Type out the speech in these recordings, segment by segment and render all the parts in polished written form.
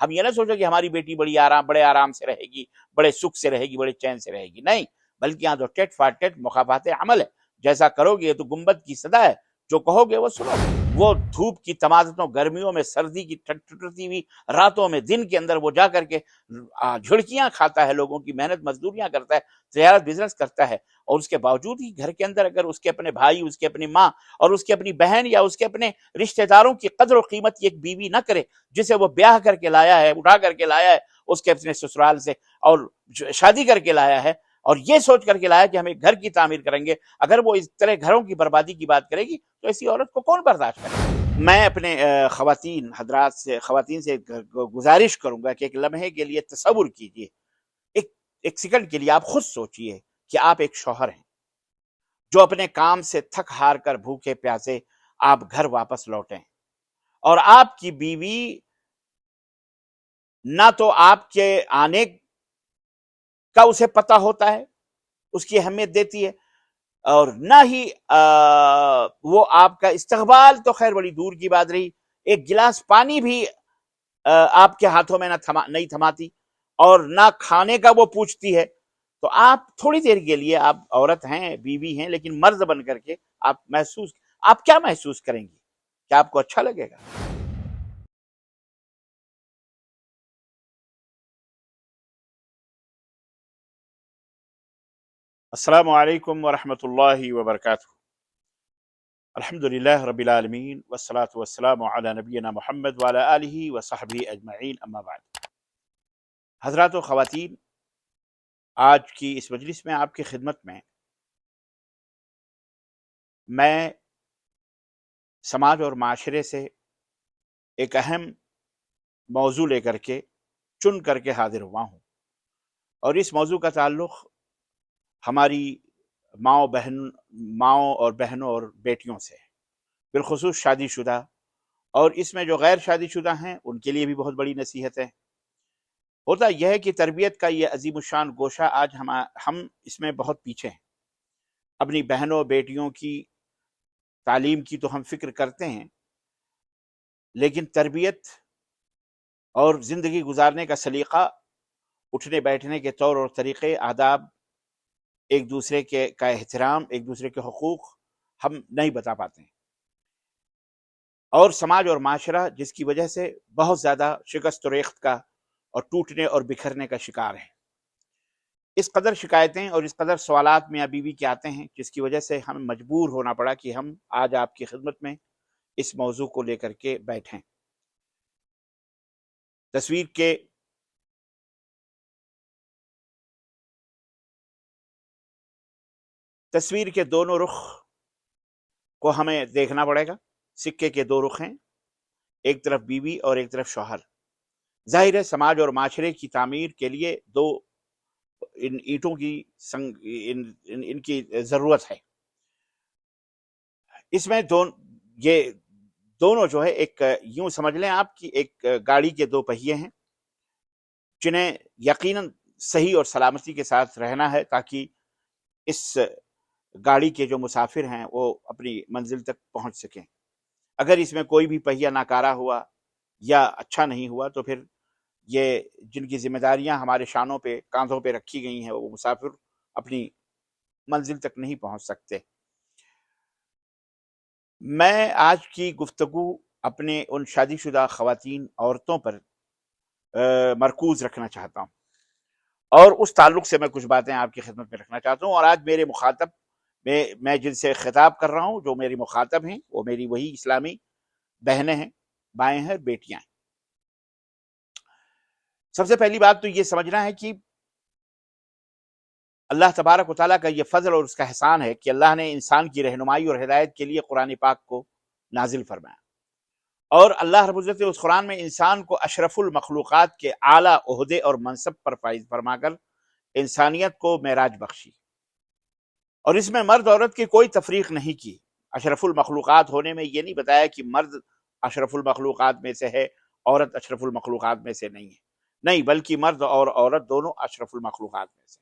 ہم یہ نہ سوچو کہ ہماری بیٹی بڑے آرام سے رہے گی، بڑے سکھ سے رہے گی، بڑے چین سے رہے گی، نہیں، بلکہ یہاں تو ٹٹ فاٹٹ مخافات عمل ہے. جیسا کرو گے یہ تو گنبد کی صدا ہے، جو کہو گے وہ سنو. وہ دھوپ کی تمازتوں، گرمیوں میں، سردی کی ٹھٹتی ہوئی راتوں میں، دن کے اندر وہ جا کر کے جھڑکیاں کھاتا ہے، لوگوں کی محنت مزدوریاں کرتا ہے، تجارت بزنس کرتا ہے، اور اس کے باوجود ہی گھر کے اندر اگر اس کے اپنے بھائی، اس کے اپنی ماں اور اس کے اپنی بہن یا اس کے اپنے رشتہ داروں کی قدر و قیمت ایک بیوی نہ کرے، جسے وہ بیاہ کر کے لایا ہے، اٹھا کر کے لایا ہے اس کے اپنے سسرال سے، اور شادی کر کے لایا ہے، اور یہ سوچ کر کے لایا کہ ہم ایک گھر کی تعمیر کریں گے، اگر وہ اس طرح گھروں کی بربادی کی بات کرے گی تو ایسی عورت کو کون برداشت کرے؟ میں اپنے خواتین سے گزارش کروں گا کہ ایک لمحے کے لیے تصور کیجئے، ایک سیکنڈ کے لیے آپ خود سوچئے کہ آپ ایک شوہر ہیں جو اپنے کام سے تھک ہار کر بھوکے پیاسے آپ گھر واپس لوٹیں، اور آپ کی بیوی نہ تو آپ کے آنے کا اسے پتہ ہوتا ہے، اس کی اہمیت دیتی ہے، اور نہ ہی وہ آپ کا استقبال تو خیر بڑی دور کی بات رہی، ایک گلاس پانی بھی آپ کے ہاتھوں میں نہیں تھماتی، اور نہ کھانے کا وہ پوچھتی ہے. تو آپ تھوڑی دیر کے لیے، آپ عورت ہیں، بیوی ہیں، لیکن مرد بن کر کے آپ کیا محسوس کریں گی؟ کیا آپ کو اچھا لگے گا؟ السلام علیکم ورحمۃ اللہ وبرکاتہ. الحمدللہ رب العالمین والصلاة والسلام علی نبینا محمد وعلی آلہ وصحبہ اجمعین، اما بعد. حضرات و خواتین، آج کی اس مجلس میں آپ کی خدمت میں سماج اور معاشرے سے ایک اہم موضوع لے کر کے چن کر کے حاضر ہوا ہوں، اور اس موضوع کا تعلق ہماری ماؤں اور بہنوں اور بیٹیوں سے، بالخصوص شادی شدہ، اور اس میں جو غیر شادی شدہ ہیں ان کے لیے بھی بہت بڑی نصیحت ہے. ہوتا یہ ہے کہ تربیت کا یہ عظیم الشان گوشہ آج ہم اس میں بہت پیچھے ہیں. اپنی بہنوں بیٹیوں کی تعلیم کی تو ہم فکر کرتے ہیں، لیکن تربیت اور زندگی گزارنے کا سلیقہ، اٹھنے بیٹھنے کے طور اور طریقے، آداب، ایک دوسرے کا احترام، ایک دوسرے کے حقوق ہم نہیں بتا پاتے ہیں، اور سماج اور معاشرہ جس کی وجہ سے بہت زیادہ شکست و ریخت کا اور ٹوٹنے اور بکھرنے کا شکار ہے. اس قدر شکایتیں اور اس قدر سوالات میاں بیوی کے آتے ہیں، جس کی وجہ سے ہمیں مجبور ہونا پڑا کہ ہم آج آپ کی خدمت میں اس موضوع کو لے کر کے بیٹھیں. تصویر کے دونوں رخ کو ہمیں دیکھنا پڑے گا. سکے کے دو رخ ہیں، ایک طرف بیوی اور ایک طرف شوہر. ظاہر ہے سماج اور معاشرے کی تعمیر کے لیے ان اینٹوں کی ان کی ضرورت ہے. اس میں یہ دونوں جو ہے، ایک یوں سمجھ لیں آپ کی ایک گاڑی کے دو پہیے ہیں، جنہیں یقیناً صحیح اور سلامتی کے ساتھ رہنا ہے تاکہ اس گاڑی کے جو مسافر ہیں وہ اپنی منزل تک پہنچ سکیں. اگر اس میں کوئی بھی پہیہ ناکارہ ہوا یا اچھا نہیں ہوا تو پھر یہ جن کی ذمہ داریاں ہمارے شانوں پہ، کاندھوں پہ رکھی گئی ہیں، وہ مسافر اپنی منزل تک نہیں پہنچ سکتے. میں آج کی گفتگو اپنے ان شادی شدہ خواتین، عورتوں پر مرکوز رکھنا چاہتا ہوں، اور اس تعلق سے میں کچھ باتیں آپ کی خدمت میں رکھنا چاہتا ہوں. اور آج میرے مخاطب میں جن سے خطاب کر رہا ہوں، جو میری مخاطب ہیں، وہ میری وہی اسلامی بہنیں ہیں، بائیں ہیں، بیٹیاں ہیں. سب سے پہلی بات تو یہ سمجھنا ہے کہ اللہ تبارک و تعالیٰ کا یہ فضل اور اس کا احسان ہے کہ اللہ نے انسان کی رہنمائی اور ہدایت کے لیے قرآن پاک کو نازل فرمایا، اور اللہ رب العزت نے اس قرآن میں انسان کو اشرف المخلوقات کے اعلیٰ عہدے اور منصب پر فائز فرما کر انسانیت کو معراج بخشی، اور اس میں مرد عورت کی کوئی تفریق نہیں کی. اشرف المخلوقات ہونے میں یہ نہیں بتایا کہ مرد اشرف المخلوقات میں سے ہے، عورت اشرف المخلوقات میں سے نہیں ہے، نہیں، بلکہ مرد اور عورت دونوں اشرف المخلوقات میں سے.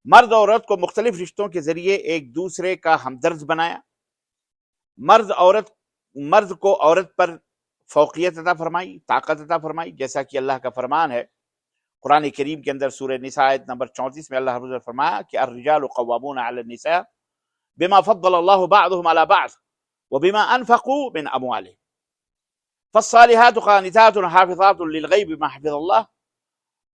مرد عورت کو مختلف رشتوں کے ذریعے ایک دوسرے کا ہمدرد بنایا. مرد کو عورت پر فوقیت عطا فرمائی، طاقت عطا فرمائی، جیسا کہ اللہ کا فرمان ہے قرآن کریم کے اندر سورہ نساء آیت نمبر 34 میں اللہ رب العزت نے فرمایا کہ الرجال قوامون علی النساء بما فضل اللہ بعضهم على بعض وبما انفقوا من اموالهم فالصالحات قانتات حافظات للغیب بما حفظ اللہ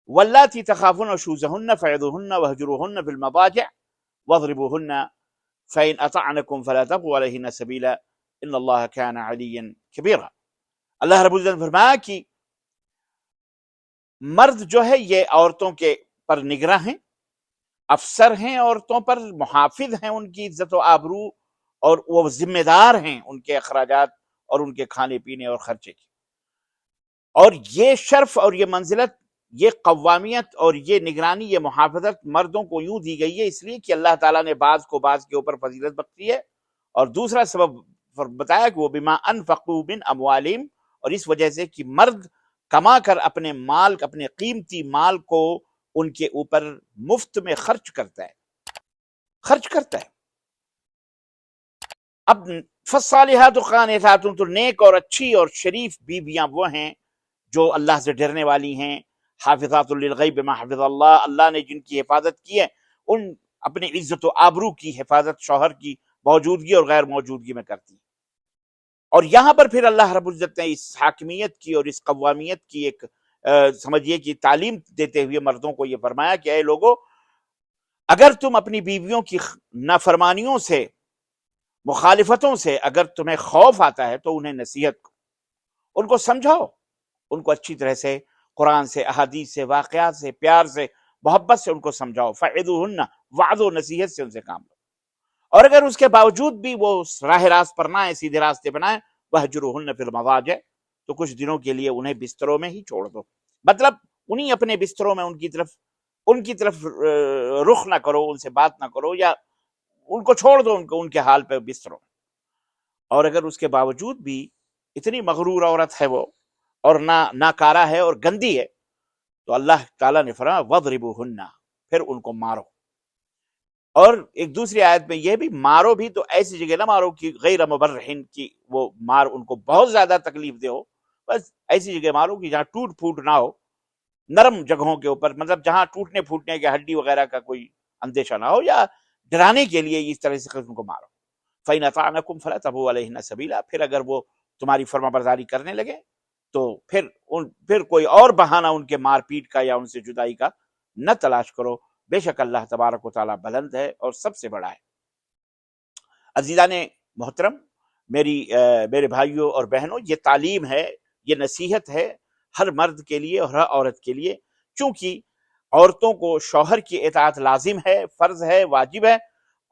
واللاتی تخافون نشوزهن فعظوهن واهجروهن في المضاجع واضربوهن فإن أطعنكم فلا تبغوا عليهن سبيلا ان اللہ كان علیا کبیرا۔ اللہ رب العزت نے فرمایا کہ مرد جو ہے یہ عورتوں کے پر نگراں ہیں، افسر ہیں، عورتوں پر محافظ ہیں ان کی عزت و آبرو، اور وہ ذمہ دار ہیں ان کے اخراجات اور ان کے کھانے پینے اور خرچے کی۔ اور یہ شرف اور یہ منزلت، یہ قوامیت اور یہ نگرانی، یہ محافظت مردوں کو یوں دی گئی ہے اس لیے کہ اللہ تعالیٰ نے بعض کو بعض کے اوپر فضیلت بخشی ہے، اور دوسرا سبب بتایا کہ وہ بما انفقوا من اموالہم، اور اس وجہ سے کہ مرد کما کر اپنے مال، اپنے قیمتی مال کو ان کے اوپر مفت میں خرچ کرتا ہے۔ اب فالصالحات قانتات، تو نیک اور اچھی اور شریف بیویاں وہ ہیں جو اللہ سے ڈرنے والی ہیں، حافظات للغیب بما حفظ اللہ، اللہ نے جن کی حفاظت کی ہے ان اپنی عزت و آبرو کی حفاظت شوہر کی موجودگی اور غیر موجودگی میں کرتی ہیں۔ اور یہاں پر پھر اللہ رب العزت نے اس حاکمیت کی اور اس قوامیت کی ایک سمجھیے کہ تعلیم دیتے ہوئے مردوں کو یہ فرمایا کہ اے لوگو، اگر تم اپنی بیویوں کی نافرمانیوں سے، مخالفتوں سے اگر تمہیں خوف آتا ہے تو انہیں نصیحت کو، ان کو سمجھاؤ، ان کو اچھی طرح سے قرآن سے، احادیث سے، واقعات سے، پیار سے، محبت سے ان کو سمجھاؤ، فعظوہن، وعظ و نصیحت سے ان سے کام لو۔ اور اگر اس کے باوجود بھی وہ راہ راست پر نہ آئے، سیدھے راستے پر نہ آئے، وہجروہن فی المضاجع، تو کچھ دنوں کے لیے انہیں بستروں میں ہی چھوڑ دو، مطلب انہیں اپنے بستروں میں ان کی طرف رخ نہ کرو، ان سے بات نہ کرو، یا ان کو چھوڑ دو ان کے حال پہ بستروں میں۔ اور اگر اس کے باوجود بھی اتنی مغرور عورت ہے وہ، اور ناکارہ ہے اور گندی ہے، تو اللہ تعالیٰ نے فرمایا وَاضْرِبُوهُنَّ، پھر ان کو مارو۔ اور ایک دوسری آیت میں یہ بھی مارو بھی تو ایسی جگہ نہ مارو کہ غیر مبرحن کی وہ مار ان کو بہت زیادہ تکلیف دے ہو، بس ایسی جگہ مارو کہ جہاں ٹوٹ پھوٹ نہ ہو، نرم جگہوں کے اوپر، مطلب جہاں ٹوٹنے پھوٹنے کے ہڈی وغیرہ کا کوئی اندیشہ نہ ہو، یا ڈرانے کے لیے اس طرح سے ان کو مارو۔ فَإِنْ أَطَعْنَكُمْ فَلَا تَبْغُوا عَلَيْهِنَّ سَبِيلًا، پھر اگر وہ تمہاری فرما برداری کرنے لگے تو پھر کوئی اور بہانہ ان کے مار پیٹ کا یا ان سے جدائی کا نہ تلاش کرو، بے شک اللہ تبارک و تعالیٰ بلند ہے اور سب سے بڑا ہے۔ عزیزان محترم، میرے بھائیوں اور بہنوں، یہ تعلیم ہے، یہ نصیحت ہے ہر مرد کے لیے اور ہر عورت کے لیے، چونکہ عورتوں کو شوہر کی اطاعت لازم ہے، فرض ہے، واجب ہے،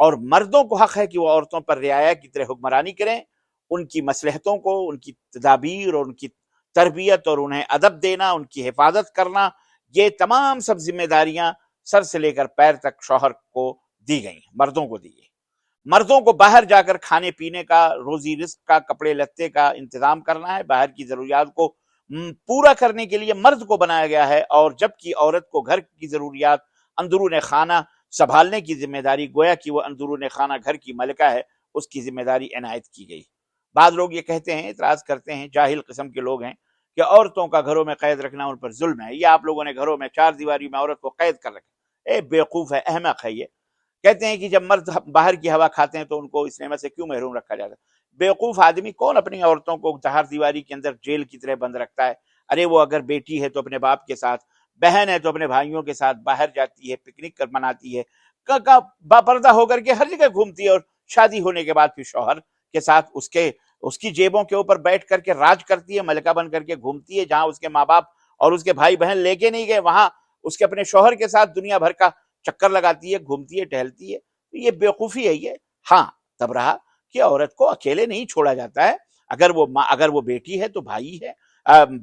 اور مردوں کو حق ہے کہ وہ عورتوں پر رعایا کی طرح حکمرانی کریں، ان کی مصلحتوں کو، ان کی تدابیر اور ان کی تربیت اور انہیں ادب دینا، ان کی حفاظت کرنا، یہ تمام سب ذمہ داریاں سر سے لے کر پیر تک شوہر کو دی گئی، مردوں کو دی گئی۔ مردوں کو باہر جا کر کھانے پینے کا، روزی رزق کا، کپڑے لتے کا انتظام کرنا ہے، باہر کی ضروریات کو پورا کرنے کے لیے مرد کو بنایا گیا ہے، اور جبکہ عورت کو گھر کی ضروریات، اندرون خانہ سنبھالنے کی ذمہ داری، گویا کہ وہ اندرون خانہ گھر کی ملکہ ہے، اس کی ذمہ داری عنایت کی گئی۔ بعض لوگ یہ کہتے ہیں، اعتراض کرتے ہیں، جاہل قسم کے لوگ ہیں، کہ عورتوں کا گھروں میں قید رکھنا ان پر ظلم ہے، یا آپ لوگوں نے گھروں میں چار دیواری میں عورت کو قید کر رکھا۔ بیوقوف ہے، احمق ہے یہ۔ کہتے ہیں کہ جب مرد باہر کی ہوا کھاتے ہیں تو ان کو اس نعمت سے کیوں محروم رکھا جاتا ہے؟ بیوقوف آدمی کون اپنی عورتوں کو چار دیواری کے اندر جیل کی طرح بند رکھتا ہے؟ ارے وہ اگر بیٹی ہے تو اپنے باپ کے ساتھ، بہن ہے تو اپنے بھائیوں کے ساتھ باہر جاتی ہے، پکنک مناتی ہے، باپردہ ہو کر کے ہر جگہ گھومتی ہے، اور شادی ہونے کے بعد پھر شوہر کے ساتھ اس کی جیبوں کے اوپر بیٹھ کر کے راج کرتی ہے، ملکہ بن کر کے گھومتی ہے، جہاں اس کے ماں باپ اور اس کے بھائی بہن لے کے نہیں گئے، وہاں اس کے اپنے شوہر کے ساتھ دنیا بھر کا چکر لگاتی ہے، گھومتی ہے، ٹہلتی ہے۔ یہ بیوقوفی ہے یہ۔ ہاں، تب رہا کہ عورت کو اکیلے نہیں چھوڑا جاتا ہے، اگر وہ بیٹی ہے تو بھائی ہے،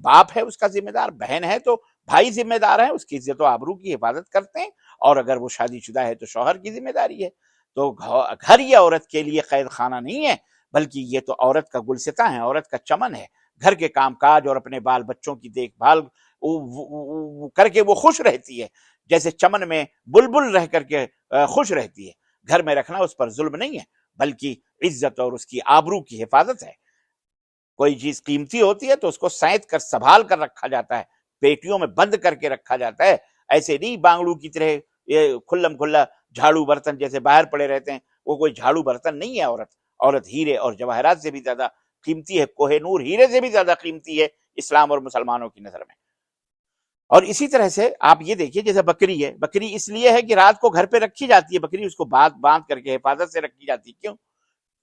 باپ ہے اس کا ذمہ دار، بہن ہے تو بھائی ذمہ دار ہے، اس کی عزت و آبرو کی حفاظت کرتے ہیں، اور اگر وہ شادی شدہ ہے تو شوہر کی ذمہ داری ہے۔ تو گھر یہ عورت کے لیے قید خانہ نہیں ہے، بلکہ یہ تو عورت کا گلستاں ہے، عورت کا چمن ہے۔ گھر کے کام کاج اور اپنے بال بچوں کی دیکھ بھال کر کے وہ خوش رہتی ہے، جیسے چمن میں بلبل رہ کر کے خوش رہتی ہے۔ گھر میں رکھنا اس پر ظلم نہیں ہے، بلکہ عزت اور اس کی آبرو کی حفاظت ہے۔ کوئی چیز قیمتی ہوتی ہے تو اس کو سینت کر سنبھال کر رکھا جاتا ہے، پیٹیوں میں بند کر کے رکھا جاتا ہے. ایسے نہیں بانگڑو کی طرح یہ کھلم کھلا جھاڑو برتن جیسے باہر پڑے رہتے ہیں. وہ کوئی جھاڑو برتن نہیں ہے. عورت ہیرے اور جواہرات سے بھی زیادہ قیمتی ہے، کوہ نور ہیرے سے بھی زیادہ قیمتی ہے اسلام اور مسلمانوں کی نظر میں. اور اسی طرح سے آپ یہ دیکھیے جیسے بکری ہے، بکری اس لیے ہے کہ رات کو گھر پہ رکھی جاتی ہے، بکری اس کو باندھ کر کے حفاظت سے رکھی جاتی ہے. کیوں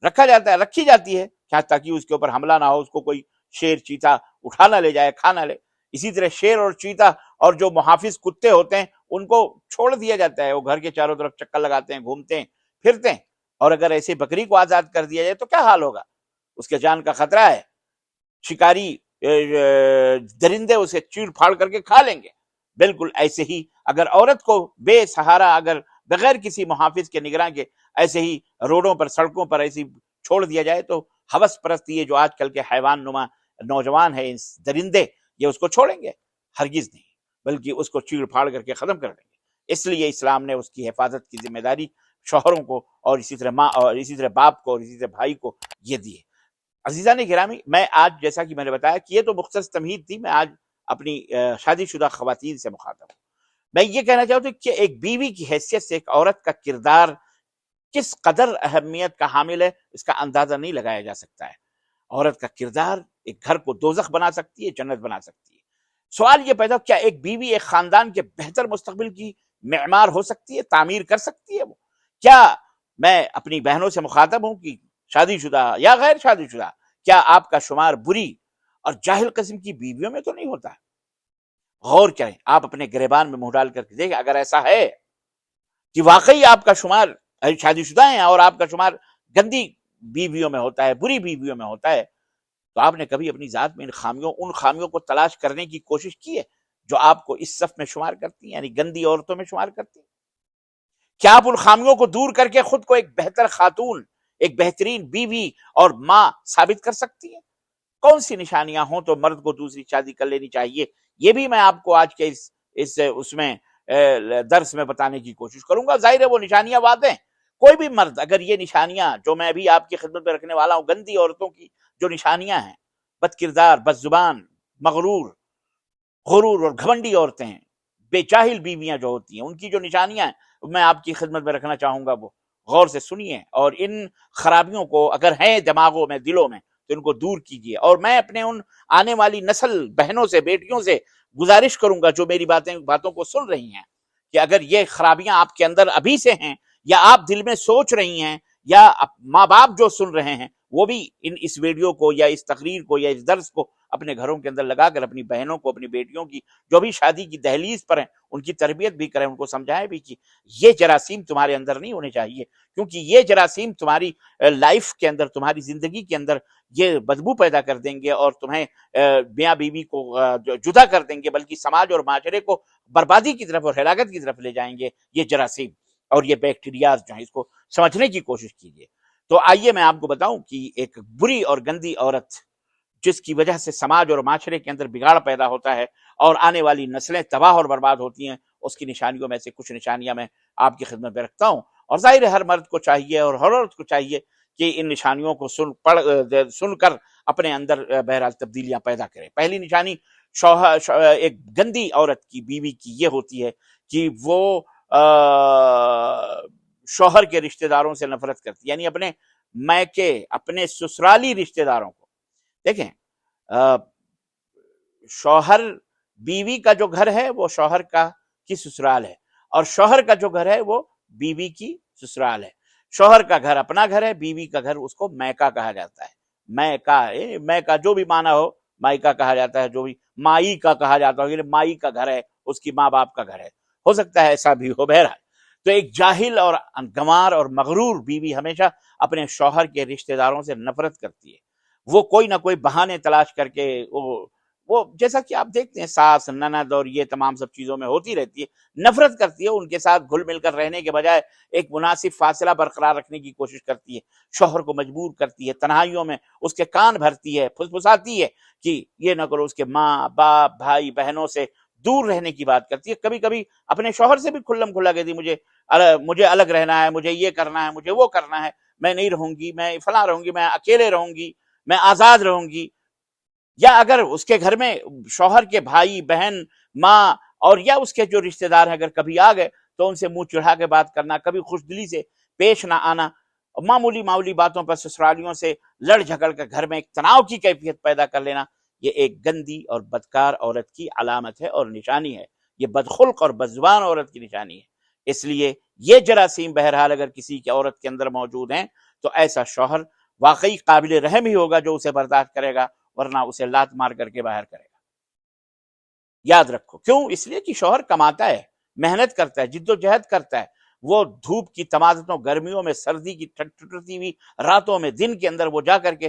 رکھا جاتا ہے؟ رکھی جاتی ہے کیا؟ تاکہ اس کے اوپر حملہ نہ ہو، اس کو کوئی شیر چیتا اٹھا نہ لے جائے، کھا نہ لے. اسی طرح شیر اور چیتا اور جو محافظ کتے ہوتے ہیں ان کو چھوڑ دیا جاتا ہے، وہ گھر کے چاروں طرف چکر لگاتے ہیں، گھومتے ہیں، پھرتے ہیں. اور اگر ایسے بکری کو آزاد کر دیا جائے تو کیا حال ہوگا؟ اس کے جان کا خطرہ ہے، شکاری درندے اسے چیڑ پھاڑ کر کے کھا لیں گے. بالکل ایسے ہی اگر عورت کو بے سہارا، اگر بغیر کسی محافظ کے نگراں کے ایسے ہی روڈوں پر سڑکوں پر ایسی چھوڑ دیا جائے تو ہوس پرست یہ جو آج کل کے حیوان نما نوجوان ہیں، درندے، یہ اس کو چھوڑیں گے؟ ہرگز نہیں، بلکہ اس کو چیڑ پھاڑ کر کے ختم کر دیں گے. اس لیے اسلام نے اس کی حفاظت کی ذمہ داری شوہروں کو اور اسی طرح ماں اور اسی طرح باپ کو اور اسی طرح بھائی کو یہ دی ہے. عزیزان گرامی، میں آج جیسا کہ میں نے بتایا کہ یہ تو مختصر تمہید تھی، میں آج اپنی شادی شدہ خواتین سے مخاطب ہوں. میں یہ کہنا چاہتا ہوں کہ ایک بیوی کی حیثیت سے ایک عورت کا کردار کس قدر اہمیت کا حامل ہے اس کا اندازہ نہیں لگایا جا سکتا ہے. عورت کا کردار ایک گھر کو دوزخ بنا سکتی ہے، جنت بنا سکتی ہے. سوال یہ پیدا، کیا ایک بیوی ایک خاندان کے بہتر مستقبل کی معمار ہو سکتی ہے، تعمیر کر سکتی ہے؟ وہ کیا میں اپنی بہنوں سے مخاطب ہوں کہ شادی شدہ یا غیر شادی شدہ، کیا آپ کا شمار بری اور جاہل قسم کی بیویوں میں تو نہیں ہوتا ہے؟ غور کریں، آپ اپنے گریبان میں منہ ڈال کر کے دیکھیں، اگر ایسا ہے کہ واقعی آپ کا شمار شادی شدہ ہیں اور آپ کا شمار گندی بیویوں میں ہوتا ہے، بری بیویوں میں ہوتا ہے، تو آپ نے کبھی اپنی ذات میں ان خامیوں کو تلاش کرنے کی کوشش کی ہے جو آپ کو اس صف میں شمار کرتی ہیں، یعنی گندی عورتوں میں شمار کرتی ہیں؟ کیا آپ ان خامیوں کو دور کر کے خود کو ایک بہتر خاتون، ایک بہترین بیوی اور ماں ثابت کر سکتی ہیں؟ کون سی نشانیاں ہوں تو مرد کو دوسری شادی کر لینی چاہیے، یہ بھی میں آپ کو آج کے اس میں درس میں بتانے کی کوشش کروں گا. ظاہر ہے وہ نشانیاں واضح ہیں. کوئی بھی مرد اگر یہ نشانیاں جو میں بھی آپ کی خدمت میں رکھنے والا ہوں، گندی عورتوں کی جو نشانیاں ہیں، بد کردار، بد زبان، مغرور، غرور اور گھمنڈی عورتیں ہیں، بے چاہل بیویاں جو ہوتی ہیں، ان کی جو نشانیاں ہیں میں آپ کی خدمت میں رکھنا چاہوں گا، وہ غور سے سنیے اور ان خرابیوں کو اگر ہیں دماغوں میں، دلوں میں، تو ان کو دور کیجیے. اور میں اپنے ان آنے والی نسل بہنوں سے، بیٹیوں سے گزارش کروں گا جو میری باتوں کو سن رہی ہیں کہ اگر یہ خرابیاں آپ کے اندر ابھی سے ہیں یا آپ دل میں سوچ رہی ہیں یا ماں باپ جو سن رہے ہیں وہ بھی اس ویڈیو کو یا اس تقریر کو یا اس درس کو اپنے گھروں کے اندر لگا کر اپنی بہنوں کو، اپنی بیٹیوں کی جو بھی شادی کی دہلیز پر ہیں ان کی تربیت بھی کریں، ان کو سمجھائیں بھی کہ یہ جراثیم تمہارے اندر نہیں ہونے چاہیے، کیونکہ یہ جراثیم تمہاری لائف کے اندر، تمہاری زندگی کے اندر یہ بدبو پیدا کر دیں گے اور تمہیں میاں بیوی کو جدا کر دیں گے، بلکہ سماج اور معاشرے کو بربادی کی طرف اور ہلاکت کی طرف لے جائیں گے یہ جراثیم اور یہ بیکٹیریاز جو ہیں. اس کو سمجھنے کی کوشش کیجیے. تو آئیے میں آپ کو بتاؤں کہ ایک بری اور گندی عورت جس کی وجہ سے سماج اور معاشرے کے اندر بگاڑ پیدا ہوتا ہے اور آنے والی نسلیں تباہ اور برباد ہوتی ہیں، اس کی نشانیوں میں سے کچھ نشانیاں میں آپ کی خدمت میں رکھتا ہوں. اور ظاہر ہے ہر مرد کو چاہیے اور ہر عورت کو چاہیے کہ ان نشانیوں کو سن کر اپنے اندر بہرحال تبدیلیاں پیدا کرے. پہلی نشانی ایک گندی عورت کی، بیوی کی، یہ ہوتی ہے کہ وہ شوہر کے رشتہ داروں سے نفرت کرتی، یعنی اپنے میکے، اپنے سسرالی رشتہ داروں کو. دیکھیں، شوہر، بیوی کا جو گھر ہے وہ شوہر کی سسرال ہے، اور شوہر کا جو گھر ہے وہ بیوی کی سسرال ہے. شوہر کا گھر اپنا گھر ہے، بیوی کا گھر اس کو میکا کہا جاتا ہے. میکا جو بھی معنی ہو، مائکا کہا جاتا ہے، جو بھی مائی کا کہا جاتا ہے، مائی کا گھر ہے، اس کی ماں باپ کا گھر ہے، ہو سکتا ہے ایسا بھی ہو. بہرحال تو ایک جاہل اور گنوار اور مغرور بیوی ہمیشہ اپنے شوہر کے رشتہ داروں سے نفرت کرتی ہے. وہ کوئی نہ کوئی بہانے تلاش کر کے وہ جیسا کہ آپ دیکھتے ہیں ساس، نند اور یہ تمام سب چیزوں میں ہوتی رہتی ہے، نفرت کرتی ہے. ان کے ساتھ گھل مل کر رہنے کے بجائے ایک مناسب فاصلہ برقرار رکھنے کی کوشش کرتی ہے، شوہر کو مجبور کرتی ہے، تنہائیوں میں اس کے کان بھرتی ہے، پھسپھساتی ہے کہ یہ نہ کرو، اس کے ماں باپ، بھائی بہنوں سے دور رہنے کی بات کرتی ہے. کبھی کبھی اپنے شوہر سے بھی کھلم کھلا کہتی مجھے الگ رہنا ہے، مجھے یہ کرنا ہے، مجھے وہ کرنا ہے، میں نہیں رہوں گی، میں فلاں رہوں گی، میں اکیلے رہوں گی، میں آزاد رہوں گی. یا اگر اس کے گھر میں شوہر کے بھائی بہن ماں اور یا اس کے جو رشتہ دار ہیں اگر کبھی آ گئے تو ان سے منہ چڑھا کے بات کرنا، کبھی خوش دلی سے پیش نہ آنا، معمولی باتوں پر سسرالیوں سے لڑ جھگڑ کر گھر میں ایک تناؤ کی کیفیت پیدا کر لینا، یہ ایک گندی اور بدکار عورت کی علامت ہے اور نشانی ہے، یہ بدخلق اور بدزبان عورت کی نشانی ہے۔ اس لیے یہ جراثیم بہرحال اگر کسی کی عورت کے اندر موجود ہیں تو ایسا شوہر واقعی قابل رحم ہی ہوگا جو اسے برداشت کرے گا، ورنہ اسے لات مار کر کے باہر کرے گا۔ یاد رکھو، کیوں؟ اس لیے کہ شوہر کماتا ہے، محنت کرتا ہے، جد و جہد کرتا ہے، وہ دھوپ کی تمازتوں، گرمیوں میں، سردی کی ٹھٹرتی ہوئی راتوں میں، دن کے اندر وہ جا کر کے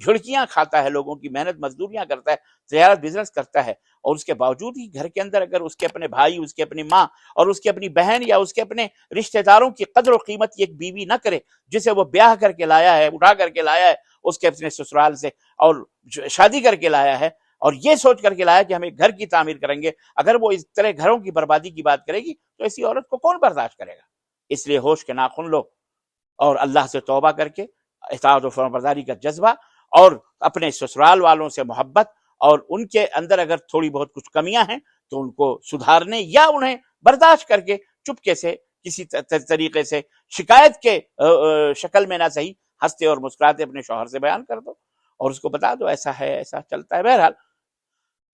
جھڑکیاں کھاتا ہے، لوگوں کی محنت مزدوریاں کرتا ہے، تجارت بزنس کرتا ہے، اور اس کے باوجود ہی گھر کے اندر اگر اس کے اپنے بھائی، اس کی اپنی ماں اور اس کی اپنی بہن یا اس کے اپنے رشتہ داروں کی قدر و قیمت ایک بیوی نہ کرے جسے وہ بیاہ کر کے لایا ہے، اٹھا کر کے لایا ہے اس کے اپنے سسرال سے اور شادی کر کے لایا ہے، اور یہ سوچ کر کے لایا کہ ہمیں گھر کی تعمیر کریں گے، اگر وہ اس طرح گھروں کی بربادی کی بات کرے گی تو ایسی عورت کو کون برداشت کرے گا؟ اس لیے ہوش کے ناخن لو اور اللہ سے توبہ کر کے اطاعت و فرمانبرداری کا جذبہ اور اپنے سسرال والوں سے محبت، اور ان کے اندر اگر تھوڑی بہت کچھ کمیاں ہیں تو ان کو سدھارنے یا انہیں برداشت کر کے چپکے سے کسی طریقے سے شکایت کے شکل میں نہ صحیح ہنستے اور مسکراتے اپنے شوہر سے بیان کر دو اور اس کو بتا دو ایسا ہے، ایسا چلتا ہے۔ بہرحال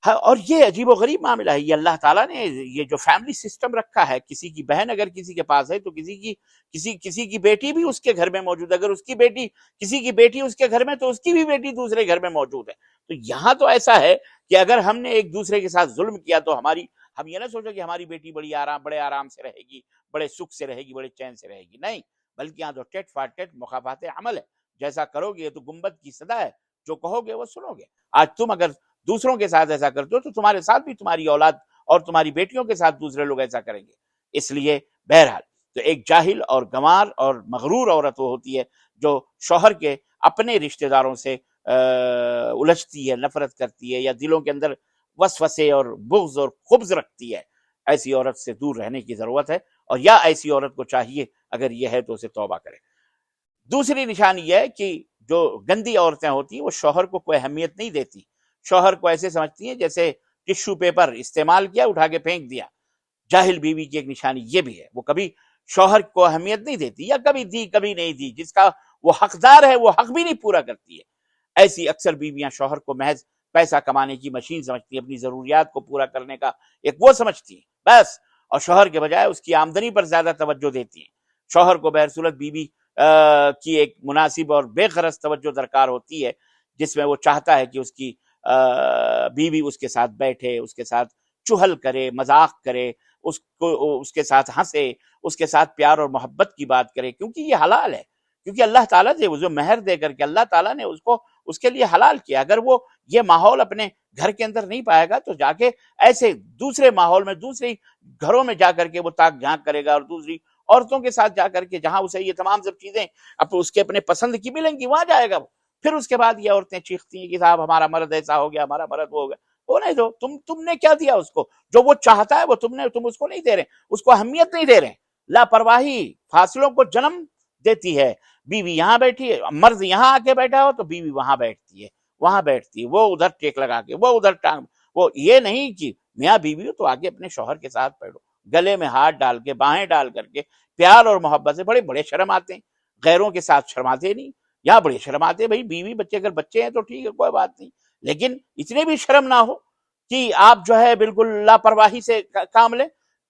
اور یہ عجیب و غریب معاملہ ہے، یہ اللہ تعالیٰ نے یہ جو فیملی سسٹم رکھا ہے، کسی کی بہن اگر کسی کے پاس ہے تو کسی کی بیٹی بھی اس کے گھر میں موجود ہے، اگر اس کی بیٹی کسی کی بیٹی اس کے گھر میں تو اس کی بھی بیٹی دوسرے گھر میں موجود ہے۔ تو یہاں تو ایسا ہے کہ اگر ہم نے ایک دوسرے کے ساتھ ظلم کیا تو ہم یہ نہ سوچو کہ ہماری بیٹی بڑے آرام سے رہے گی، بڑے سکھ سے رہے گی، بڑے چین سے رہے گی، نہیں، بلکہ یہاں تو ٹیٹ فار ٹیٹ مخافات عمل ہے، جیسا کرو گے تو گنبد کی صدا ہے، جو کہو گے وہ سنو گے۔ آج تم اگر دوسروں کے ساتھ ایسا کرتے ہو تو تمہارے ساتھ بھی تمہاری اولاد اور تمہاری بیٹیوں کے ساتھ دوسرے لوگ ایسا کریں گے۔ اس لیے بہرحال تو ایک جاہل اور گنوار اور مغرور عورت وہ ہوتی ہے جو شوہر کے اپنے رشتہ داروں سے الجھتی ہے، نفرت کرتی ہے، یا دلوں کے اندر وسوسے اور بغض اور خبث رکھتی ہے۔ ایسی عورت سے دور رہنے کی ضرورت ہے، اور یا ایسی عورت کو چاہیے اگر یہ ہے تو اسے توبہ کرے۔ دوسری نشانی یہ ہے کہ جو گندی عورتیں ہوتی ہیں وہ شوہر کو کوئی اہمیت نہیں دیتی، شوہر کو ایسے سمجھتی ہیں جیسے ٹشو پیپر استعمال کیا اٹھا کے پھینک دیا۔ جاہل بیوی کی ایک نشانی یہ بھی ہے، وہ کبھی شوہر کو اہمیت نہیں دیتی، یا کبھی دی کبھی نہیں دی، جس کا وہ حقدار ہے وہ حق بھی نہیں پورا کرتی ہے۔ ایسی اکثر بیویاں شوہر کو محض پیسہ کمانے کی مشین سمجھتی ہیں، اپنی ضروریات کو پورا کرنے کا ایک وہ سمجھتی ہیں بس، اور شوہر کے بجائے اس کی آمدنی پر زیادہ توجہ دیتی ہیں۔ شوہر کو بہرصورت بیوی کی ایک مناسب اور بے غرض توجہ درکار ہوتی ہے، جس میں وہ چاہتا ہے کہ اس کی بیوی اس کے ساتھ بیٹھے، اس کے ساتھ چہل کرے، مذاق کرے، اس کے ساتھ ہنسے، اس کے ساتھ پیار اور محبت کی بات کرے، کیونکہ یہ حلال ہے، کیونکہ اللہ تعالیٰ سے جو مہر دے کر کے اللہ تعالیٰ نے اس کے لیے حلال کیا۔ اگر وہ یہ ماحول اپنے گھر کے اندر نہیں پائے گا تو جا کے ایسے دوسرے ماحول میں، دوسرے گھروں میں جا کر کے وہ تاک جھانک کرے گا، اور دوسری عورتوں کے ساتھ جا کر کے جہاں اسے یہ تمام سب چیزیں اب اس کے اپنے پسند کی ملیں گی وہاں جائے گا وہ۔ پھر اس کے بعد یہ عورتیں چیختی ہیں کہ صاحب ہمارا مرد ایسا ہو گیا، ہمارا مرد وہ ہو گیا۔ وہ نہیں دو، تم نے کیا دیا اس کو؟ جو وہ چاہتا ہے وہ تم اس کو نہیں دے رہے، اس کو اہمیت نہیں دے رہے۔ لاپرواہی فاصلوں کو جنم دیتی ہے۔ بیوی یہاں بیٹھی ہے، مرد یہاں آ کے بیٹھا ہو تو بیوی وہاں بیٹھتی ہے، وہ ادھر ٹیک لگا کے، وہ ادھر ٹانگ، وہ یہ نہیں کہ میاں بیوی ہو تو آگے اپنے شوہر کے ساتھ بیٹھو، گلے میں ہاتھ ڈال کے، باہیں ڈال کر کے، پیار اور محبت سے۔ بڑے شرم آتے ہیں، غیروں کے ساتھ شرماتے نہیں، یہاں بڑے شرم آتے ہیں۔ بھائی بیوی بچے اگر بچے ہیں تو ٹھیک ہے، کوئی بات نہیں، لیکن اتنے بھی شرم نہ ہو کہ آپ جو ہے بالکل لاپرواہی سے کام لیں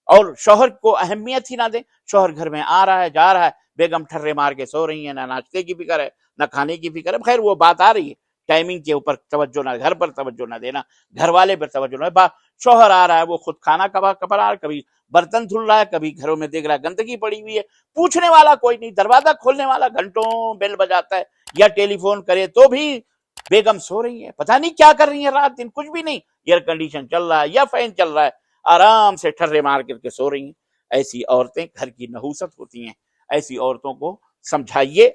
اور شوہر کو اہمیت ہی نہ دیں۔ شوہر گھر میں آ رہا ہے، جا رہا ہے، بیگم ٹھرے مار کے سو رہی ہیں، نہ ناشتے کی فکر ہے، نہ کھانے کی فکر ہے۔ خیر وہ بات آ رہی ہے، ٹائمنگ کے اوپر توجہ نہ، گھر پر توجہ نہ دینا، گھر والے پر توجہ نہ۔ شوہر آ رہا ہے، وہ خود کھانا کبا رہا ہے، کبھی برتن دھل رہا ہے، کبھی گھروں میں دیکھ رہا ہے گندگی پڑی ہوئی ہے، پوچھنے والا کوئی نہیں، دروازہ کھولنے والا گھنٹوں بیل بجاتا ہے، یا ٹیلی فون کرے تو بھی بیگم سو رہی ہے، پتہ نہیں کیا کر رہی ہیں رات دن، کچھ بھی نہیں، ایئر کنڈیشن چل رہا ہے یا فین چل رہا ہے، آرام سے ٹھرے مار کر کے سو رہی ہیں۔ ایسی عورتیں گھر کی نحوست ہوتی ہیں۔ ایسی عورتوں کو سمجھائیے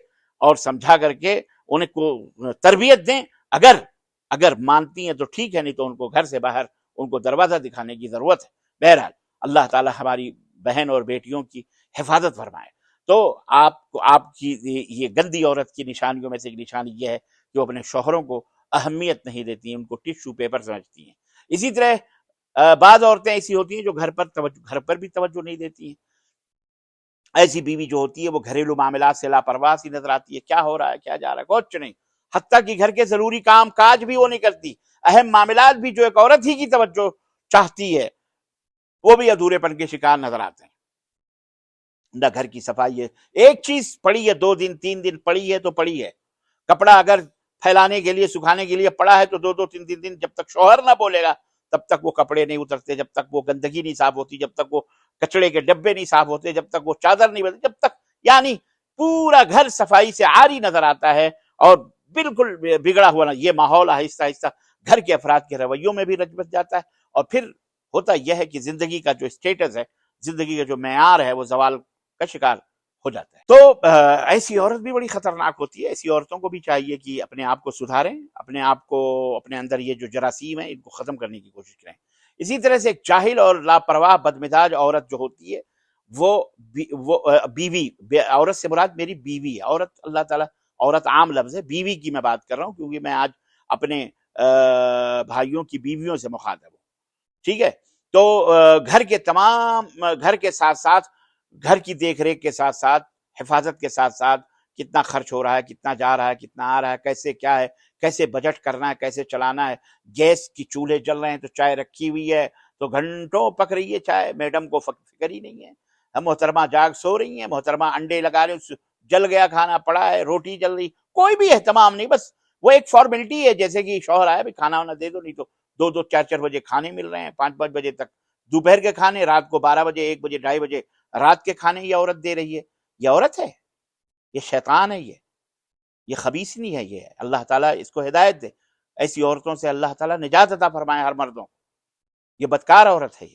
اور سمجھا کر کے ان کو تربیت دیں، اگر مانتی ہیں تو ٹھیک ہے، نہیں تو ان کو گھر سے باہر ان کو دروازہ دکھانے کی ضرورت ہے۔ بہرحال اللہ تعالی ہماری بہن اور بیٹیوں کی حفاظت فرمائے۔ تو آپ کی یہ گندی عورت کی نشانیوں میں سے ایک نشانی یہ ہے کہ وہ اپنے شوہروں کو اہمیت نہیں دیتی ہیں، ان کو ٹشو پیپر سمجھتی ہیں۔ اسی طرح بعض عورتیں ایسی ہوتی ہیں جو گھر پر بھی توجہ نہیں دیتی ہیں۔ ایسی بیوی جو ہوتی ہے وہ گھریلو معاملات سے لاپرواہ سی نظر آتی ہے، کیا ہو رہا ہے کیا جا رہا ہے کچھ نہیں، حتیٰ کہ گھر کے ضروری کام کاج بھی وہ نہیں کرتی، اہم معاملات بھی جو ایک عورت ہی کی توجہ چاہتی ہے وہ بھی ادھورے پن کے شکار نظر آتے ہیں۔ نہ گھر کی صفائی ہے، ایک چیز پڑی ہے 2 دن 3 دن پڑی ہے تو پڑی ہے، کپڑا اگر پھیلانے کے لیے سکھانے کے لیے پڑا ہے تو 2 3 دن جب تک شوہر نہ بولے گا تب تک وہ کپڑے نہیں اترتے، جب تک وہ گندگی نہیں صاف ہوتی، جب تک وہ کچڑے کے ڈبے نہیں صاف ہوتے، جب تک وہ چادر نہیں بدلتی، جب تک یعنی پورا گھر صفائی سے عاری نظر آتا ہے اور بالکل بگڑا ہوا یہ ماحول آہستہ آہستہ گھر کے افراد کے رویوں میں بھی رچ بس جاتا ہے، اور پھر ہوتا یہ ہے کہ زندگی کا جو اسٹیٹس ہے، زندگی کا جو معیار ہے وہ زوال کا شکار ہو جاتا ہے۔ تو ایسی عورت بھی بڑی خطرناک ہوتی ہے، ایسی عورتوں کو بھی چاہیے کہ اپنے آپ کو سدھاریں، اپنے آپ کو اپنے اندر یہ جو جراثیم ہیں ان کو ختم کرنے کی کوشش کریں۔ اسی طرح سے ایک جاہل اور لاپرواہ بدمزاج عورت جو ہوتی ہے وہ بیوی، عورت سے مراد میری بیوی ہے، عورت اللہ تعالیٰ عورت عام لفظ ہے، بیوی کی میں بات کر رہا ہوں کیونکہ میں آج اپنے بھائیوں کی بیویوں سے مخاطب ہوں، ٹھیک ہے؟ تو گھر کے ساتھ ساتھ گھر کی دیکھ ریکھ کے ساتھ ساتھ حفاظت کے ساتھ ساتھ کتنا خرچ ہو رہا ہے، کتنا جا رہا ہے، کتنا آ رہا ہے، کیسے کیا ہے، کیسے بجٹ کرنا ہے، کیسے چلانا ہے، گیس کی چولہے جل رہے ہیں تو چائے رکھی ہوئی ہے تو گھنٹوں پک رہی ہے چائے، میڈم کو فکر ہی نہیں ہے، محترمہ جاگ سو رہی ہیں، محترمہ انڈے لگا رہے، جل گیا کھانا پڑا ہے، روٹی جل رہی، کوئی بھی اہتمام نہیں، بس وہ ایک فارمیلٹی ہے، جیسے کہ شوہر آیا بھی کھانا وانا دے دو، نہیں تو 2 4 بجے کھانے مل رہے ہیں، 5 بجے تک دوپہر کے کھانے، رات کو 12 بجے 1 بجے 2:30 بجے رات کے کھانے یہ عورت دے رہی ہے۔ یہ عورت ہے، یہ شیطان ہے، یہ خبیثنی ہے، یہ اللہ تعالیٰ اس کو ہدایت دے، ایسی عورتوں سے اللہ تعالیٰ نجات عطا فرمائے ہر مردوں، یہ بدکار عورت ہے،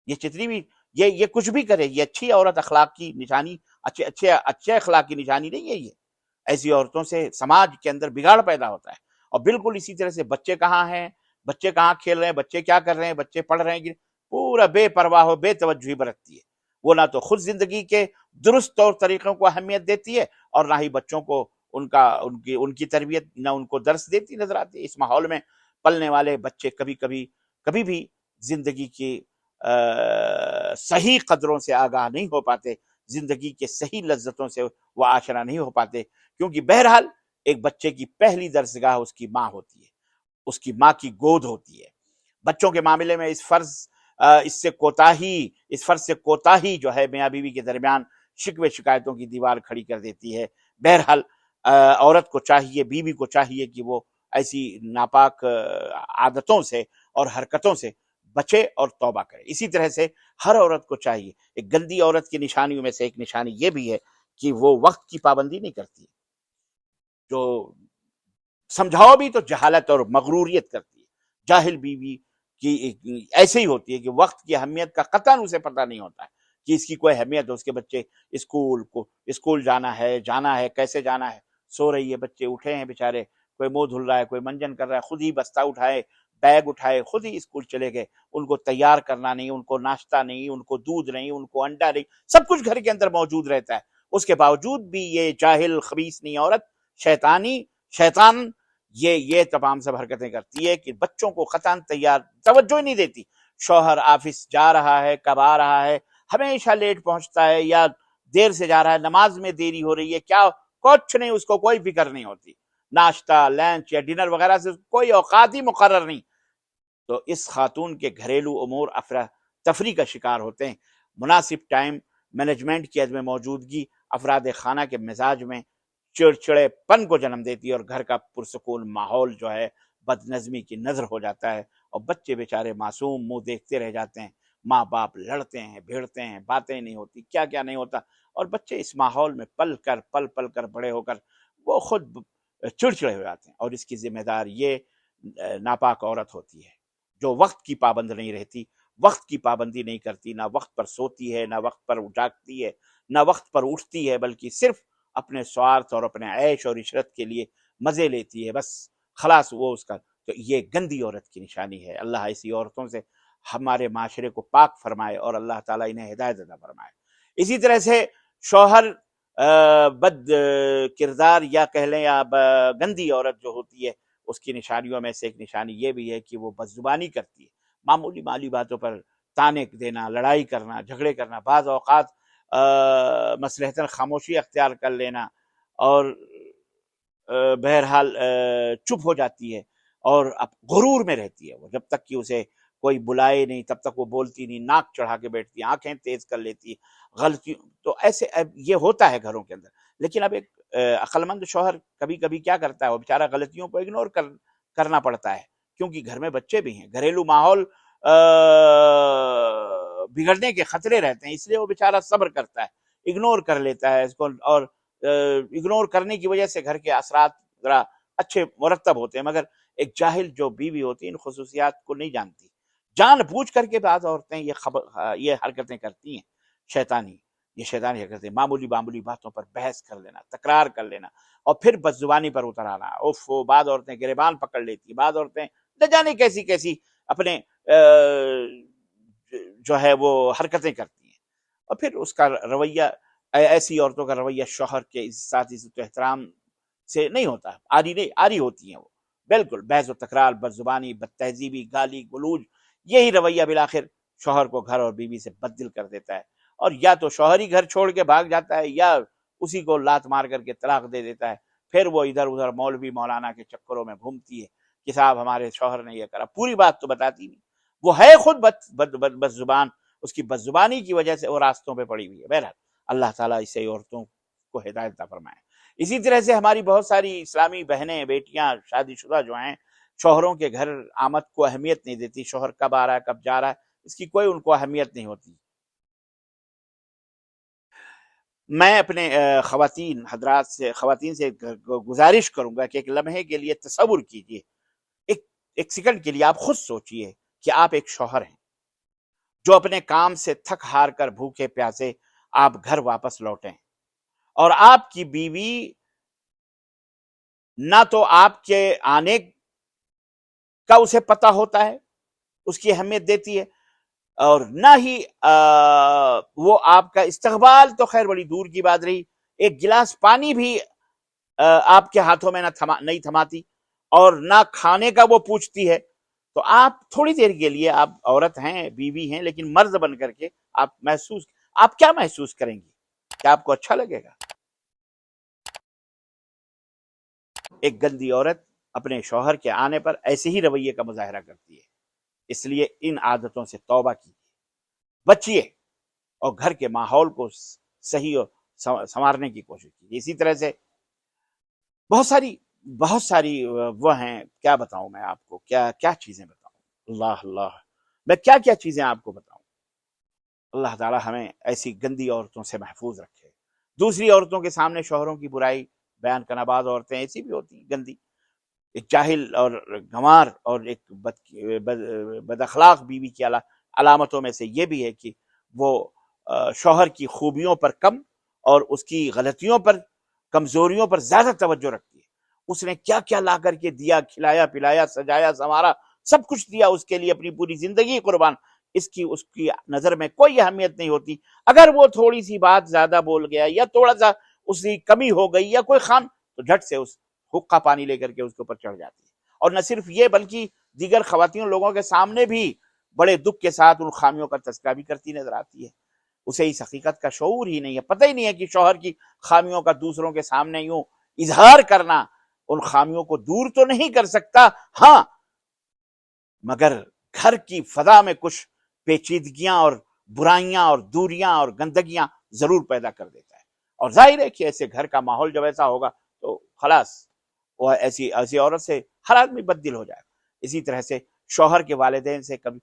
یہ جتنی بھی یہ کچھ بھی کرے، یہ اچھی عورت اخلاق کی نشانی، اچھے اخلاق کی نشانی نہیں ہے، یہ ایسی عورتوں سے سماج کے اندر بگاڑ پیدا ہوتا ہے۔ اور بالکل اسی طرح سے بچے کہاں ہیں، بچے کہاں کھیل رہے ہیں، بچے کیا کر رہے ہیں، بچے پڑھ رہے ہیں، پورا بے پرواہ و بے توجہی برتتی ہے، وہ نہ تو خود زندگی کے درست طور طریقوں کو اہمیت دیتی ہے اور نہ ہی بچوں کو ان کی تربیت، نہ ان کو درس دیتی نظر آتی ہے۔ اس ماحول میں پلنے والے بچے کبھی بھی زندگی کی صحیح قدروں سے آگاہ نہیں ہو پاتے، زندگی کے صحیح لذتوں سے وہ آشنا نہیں ہو پاتے، کیونکہ بہرحال ایک بچے کی پہلی درسگاہ اس کی ماں ہوتی ہے، اس کی ماں کی گود ہوتی ہے۔ بچوں کے معاملے میں اس فرض سے کوتاہی جو ہے میاں بیوی کے درمیان شکوے شکایتوں کی دیوار کھڑی کر دیتی ہے۔ بہرحال عورت کو چاہیے، بیوی کو چاہیے کہ وہ ایسی ناپاک عادتوں سے اور حرکتوں سے بچے اور توبہ کرے۔ اسی طرح سے ہر عورت کو چاہیے، ایک گندی عورت کی نشانیوں میں سے ایک نشانی یہ بھی ہے کہ وہ وقت کی پابندی نہیں کرتی، جو سمجھاؤ بھی تو جہالت اور مغروریت کرتی ہے۔ جاہل بیوی کی ایسے ہی ہوتی ہے کہ وقت کی اہمیت کا قطعاً اسے پتہ نہیں ہوتا ہے کہ اس کی کوئی اہمیت ہے، اس کے بچے اسکول جانا ہے کیسے جانا ہے، سو رہی ہے، بچے اٹھے ہیں بیچارے، کوئی منہ دھل رہا ہے، کوئی منجن کر رہا ہے، خود ہی بستہ اٹھائے، بیگ اٹھائے، خود ہی اسکول چلے گئے، ان کو تیار کرنا نہیں، ان کو ناشتہ نہیں، ان کو دودھ نہیں، ان کو انڈا نہیں، سب کچھ گھر کے اندر موجود رہتا ہے، اس کے باوجود بھی یہ جاہل خبیث عورت شیطان یہ تمام سب حرکتیں کرتی ہے کہ بچوں کو قطعاً توجہ ہی نہیں دیتی۔ شوہر آفس جا رہا ہے، کب آ رہا ہے، ہمیشہ لیٹ پہنچتا ہے یا دیر سے جا رہا ہے، نماز میں دیری ہو رہی ہے، کیا کچھ نہیں، اس کو کوئی فکر نہیں ہوتی، ناشتہ لنچ یا ڈنر وغیرہ سے کوئی اوقات ہی مقرر نہیں۔ تو اس خاتون کے گھریلو امور افراتفری کا شکار ہوتے ہیں۔ مناسب ٹائم مینجمنٹ کی عدم موجودگی افراد خانہ کے مزاج میں چڑچڑے پن کو جنم دیتی ہے اور گھر کا پرسکون ماحول جو ہے بد نظمی کی نظر ہو جاتا ہے اور بچے بیچارے معصوم منہ دیکھتے رہ جاتے ہیں، ماں باپ لڑتے ہیں بھیڑتے ہیں، باتیں نہیں ہوتی، کیا کیا نہیں ہوتا، اور بچے اس ماحول میں پل کر بڑے ہو کر وہ خود چڑچڑے ہو جاتے ہیں۔ اور اس کی ذمہ دار یہ ناپاک عورت ہوتی ہے جو وقت کی پابند نہیں رہتی، وقت کی پابندی نہیں کرتی، نہ وقت پر سوتی ہے، نہ وقت پر جاگتی ہے، نہ وقت پر اٹھتی ہے، بلکہ صرف اپنے سوارتھ اور اپنے عیش اور عشرت کے لیے مزے لیتی ہے، بس خلاص وہ اس کا۔ تو یہ گندی عورت کی نشانی ہے۔ اللہ ایسی عورتوں سے ہمارے معاشرے کو پاک فرمائے اور اللہ تعالیٰ انہیں ہدایت عطا فرمائے۔ اسی طرح سے شوہر بد کردار یا کہہ لیں یا گندی عورت جو ہوتی ہے اس کی نشانیوں میں سے ایک نشانی یہ بھی ہے کہ وہ بدزبانی کرتی ہے، معمولی مالی باتوں پر تانے دینا، لڑائی کرنا، جھگڑے کرنا، بعض اوقات مصلحتاً خاموشی اختیار کر لینا، اور بہرحال چپ ہو جاتی ہے، اور اب غرور میں رہتی ہے وہ، جب تک کہ اسے کوئی بلائے نہیں تب تک وہ بولتی نہیں، ناک چڑھا کے بیٹھتی، آنکھیں تیز کر لیتی، غلطی تو ایسے اب یہ ہوتا ہے گھروں کے اندر۔ لیکن اب ایک عقل مند شوہر کبھی کبھی کیا کرتا ہے، وہ بیچارہ غلطیوں کو اگنور کرنا پڑتا ہے، کیونکہ گھر میں بچے بھی ہیں، گھریلو ماحول بگڑنے کے خطرے رہتے ہیں، اس لیے وہ بیچارہ صبر کرتا ہے، اگنور کر لیتا ہے اس کو، اور اگنور کرنے کی وجہ سے گھر کے اثرات ذرا اچھے مرتب ہوتے ہیں۔ مگر ایک جاہل جو بیوی ہوتی ہے ان خصوصیات کو نہیں جانتی، جان بوجھ کر کے بعض عورتیں یہ حرکتیں کرتی ہیں شیطانی، یہ شیطانی حرکتیں، معمولی باتوں پر بحث کر لینا، تکرار کر لینا، اور پھر بدزبانی پر اتر آنا۔ بعض عورتیں گریبان پکڑ لیتی، بعض عورتیں نہ جانے کیسی کیسی اپنے جو ہے وہ حرکتیں کرتی ہیں، اور پھر اس کا رویہ، ایسی عورتوں کا رویہ شوہر کے ساتھ عزت و احترام سے نہیں ہوتا، آری ہوتی ہیں وہ، بالکل بحث و تکرار، بد زبانی، بد تہذیبی، گالی گلوج، یہی رویہ بالآخر شوہر کو گھر اور بیوی سے بددل کر دیتا ہے، اور یا تو شوہر ہی گھر چھوڑ کے بھاگ جاتا ہے، یا اسی کو لات مار کر کے طلاق دے دیتا ہے، پھر وہ ادھر ادھر مولوی مولانا کے چکروں میں گھومتی ہے کہ صاحب ہمارے شوہر نے یہ کرا، پوری بات تو بتاتی نہیں، وہ ہے خود بد زبان، اس کی بد زبانی کی وجہ سے وہ راستوں پہ پڑی ہوئی ہے۔ بہرحال اللہ تعالیٰ اسے عورتوں کو ہدایت عطا فرمائے۔ اسی طرح سے ہماری بہت ساری اسلامی بہنیں، بیٹیاں شادی شدہ جو ہیں، شوہروں کے گھر آمد کو اہمیت نہیں دیتی، شوہر کب آ رہا ہے کب جا رہا ہے اس کی کوئی ان کو اہمیت نہیں ہوتی۔ میں اپنے خواتین سے گزارش کروں گا کہ ایک لمحے کے لیے تصور کیجئے، ایک سیکنڈ کے لیے آپ خود سوچئے کہ آپ ایک شوہر ہیں جو اپنے کام سے تھک ہار کر بھوکے پیاسے آپ گھر واپس لوٹیں، اور آپ کی بیوی نہ تو آپ کے آنے کا اسے پتہ ہوتا ہے، اس کی اہمیت دیتی ہے، اور نہ ہی وہ آپ کا استقبال تو خیر بڑی دور کی بات رہی، ایک گلاس پانی بھی آپ کے ہاتھوں میں نہیں تھماتی، اور نہ کھانے کا وہ پوچھتی ہے۔ تو آپ تھوڑی دیر کے لیے، آپ عورت ہیں، بیوی ہیں، لیکن مرد بن کر کے آپ کیا محسوس کریں گی؟ کیا آپ کو اچھا لگے گا؟ ایک گندی عورت اپنے شوہر کے آنے پر ایسے ہی رویے کا مظاہرہ کرتی ہے، اس لیے ان عادتوں سے توبہ کیجیے، بچیے، اور گھر کے ماحول کو صحیح اور سنوارنے کی کوشش کیجیے۔ اسی طرح سے بہت ساری وہ ہیں، کیا بتاؤں میں آپ کو، کیا چیزیں بتاؤں، اللہ میں کیا چیزیں آپ کو بتاؤں۔ اللہ تعالی ہمیں ایسی گندی عورتوں سے محفوظ رکھے۔ دوسری عورتوں کے سامنے شوہروں کی برائی بیان کرنا، بعض عورتیں ایسی بھی ہوتی ہیں گندی، ایک جاہل اور گنوار اور ایک بد اخلاق بیوی کی علامتوں میں سے یہ بھی ہے کہ وہ شوہر کی خوبیوں پر کم اور اس کی غلطیوں پر، کمزوریوں پر زیادہ توجہ رکھتی ہے۔ اس نے کیا کیا لا کر کے دیا، کھلایا پلایا، سجایا سنوارا، سب کچھ دیا اس کے لیے، اپنی پوری زندگی قربان، اس کی نظر میں کوئی اہمیت نہیں ہوتی۔ اگر وہ تھوڑی سی بات زیادہ بول گیا، یا تھوڑا سا اس کی کمی ہو گئی، یا کوئی تو جھٹ سے اس حقہ پانی لے کر کے اس کے اوپر چڑھ جاتی ہے، اور نہ صرف یہ بلکہ دیگر خواتین لوگوں کے سامنے بھی بڑے دکھ کے ساتھ ان خامیوں کا تذکرہ بھی کرتی نظر آتی ہے۔ اسے اس حقیقت کا شعور ہی نہیں ہے، پتہ ہی نہیں ہے کہ شوہر کی خامیوں کا دوسروں کے سامنے یوں اظہار کرنا ان خامیوں کو دور تو نہیں کر سکتا، ہاں مگر گھر کی فضا میں کچھ پیچیدگیاں اور برائیاں اور دوریاں اور گندگیاں ضرور پیدا کر دیتا ہے، اور ظاہر ہے کہ ایسے گھر کا ماحول جب ایسا ہوگا تو خلاص وہ ایسی عورت سے ہر آدمی بددل ہو جائے گا۔ اسی طرح سے شوہر کے والدین سے کبھی